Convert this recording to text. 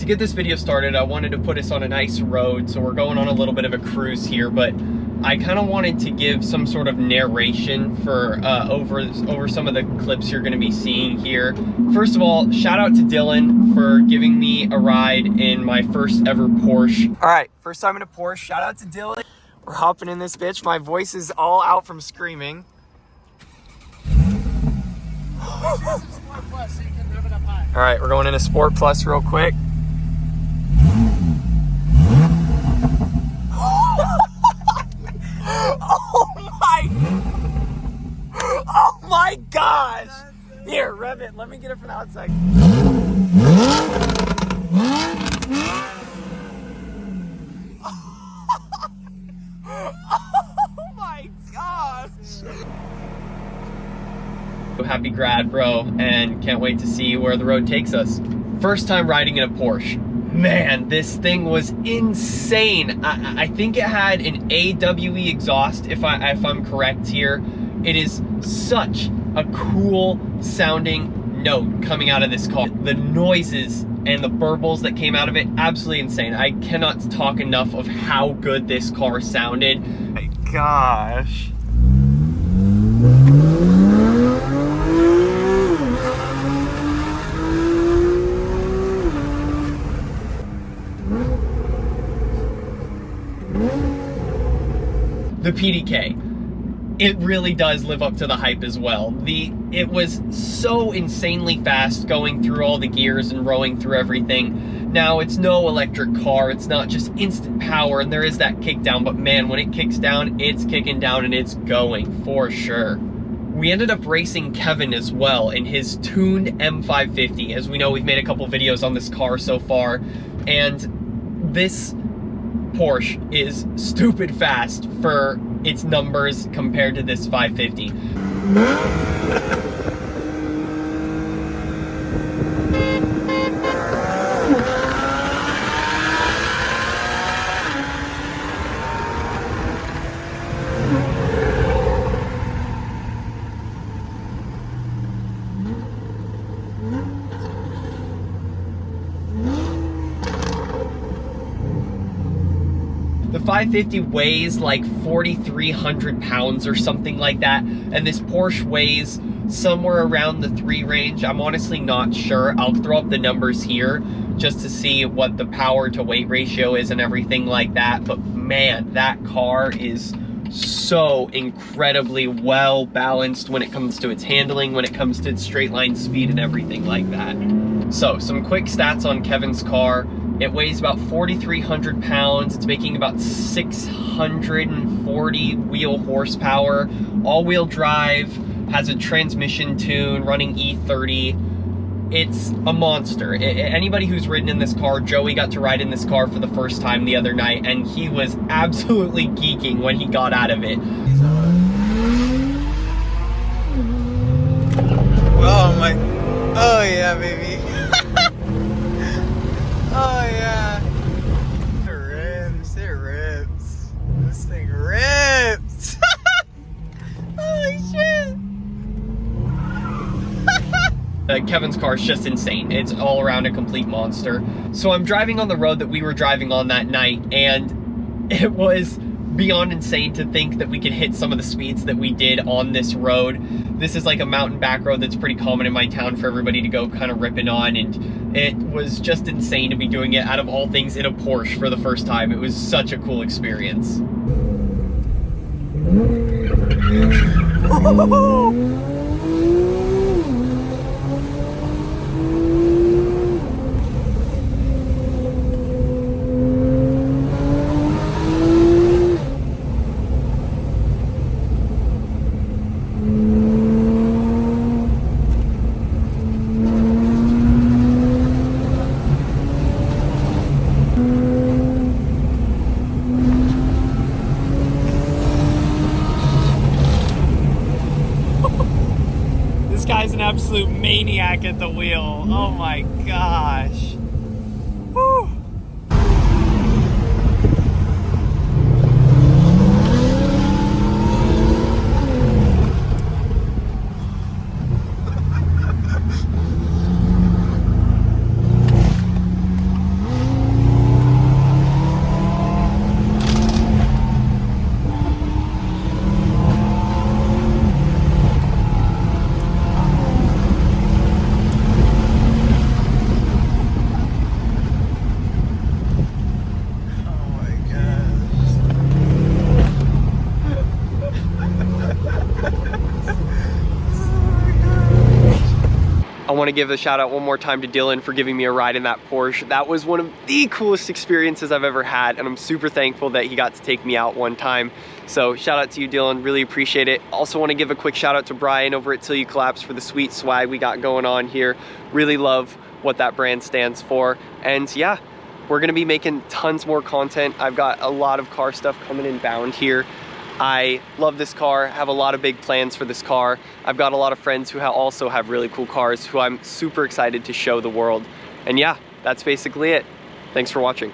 To get this video started, I wanted to put us on a nice road, so we're going on a little bit of a cruise here, but I kind of wanted to give some sort of narration for over some of the clips you're going to be seeing here. First of all, shout out to Dylan for giving me a ride in my first ever Porsche. All right, first time in a Porsche. Shout out to Dylan. We're hopping in this bitch. My voice is all out from screaming. All right, we're going into Sport Plus real quick. Oh my gosh! Here, rev it. Let me get it from the outside. Oh my gosh! Happy grad, bro, and can't wait to see where the road takes us. First time riding in a Porsche. Man, this thing was insane. I think it had an AWE exhaust, if I'm correct here. It is such a cool sounding note coming out of this car. The noises and the burbles that came out of it, absolutely insane. I cannot talk enough of how good this car sounded. My gosh. The PDK, it really does live up to the hype as well. It was so insanely fast going through all the gears and rowing through everything. Now, it's no electric car, it's not just instant power, and there is that kick down, but man, when it kicks down, it's kicking down and it's going for sure. We ended up racing Kevin as well in his tuned M550. As we know, we've made a couple videos on this car so far, and this Porsche is stupid fast for its numbers compared to this 550. The 550 weighs like 4,300 pounds or something like that, and this Porsche weighs somewhere around the 3 range. I'm honestly not sure. I'll throw up the numbers here just to see what the power to weight ratio is and everything like that, but man, that car is so incredibly well balanced when it comes to its handling, when it comes to its straight line speed and everything like that. So, some quick stats on Kevin's car. It weighs about 4,300 pounds. It's making about 640 wheel horsepower. All-wheel drive, has a transmission tune, running E30. It's a monster. Anybody who's ridden in this car, Joey got to ride in this car for the first time the other night, and he was absolutely geeking when he got out of it. Oh my, oh yeah, baby. Oh yeah. It rips, it rips. This thing rips. Holy shit. Kevin's car is just insane. It's all around a complete monster. So I'm driving on the road that we were driving on that night, and it was beyond insane to think that we could hit some of the speeds that we did on this road. This is like a mountain back road that's pretty common in my town for everybody to go kind of ripping on, and it was just insane to be doing it out of all things in a Porsche for the first time. It was such a cool experience. Guy's an absolute maniac at the wheel. Oh my gosh. Whew. to give a shout out one more time to Dylan for giving me a ride in that Porsche. That was one of the coolest experiences I've ever had, and I'm super thankful that he got to take me out one time. So shout out to you, Dylan, really appreciate it. Also want to give a quick shout out to Bryan over at Til You Collapse for the sweet swag we got going on here. Really love what that brand stands for. And yeah, we're gonna be making tons more content. I've got a lot of car stuff coming inbound here. I love this car, have a lot of big plans for this car. I've got a lot of friends who also have really cool cars who I'm super excited to show the world. And yeah, that's basically it. Thanks for watching.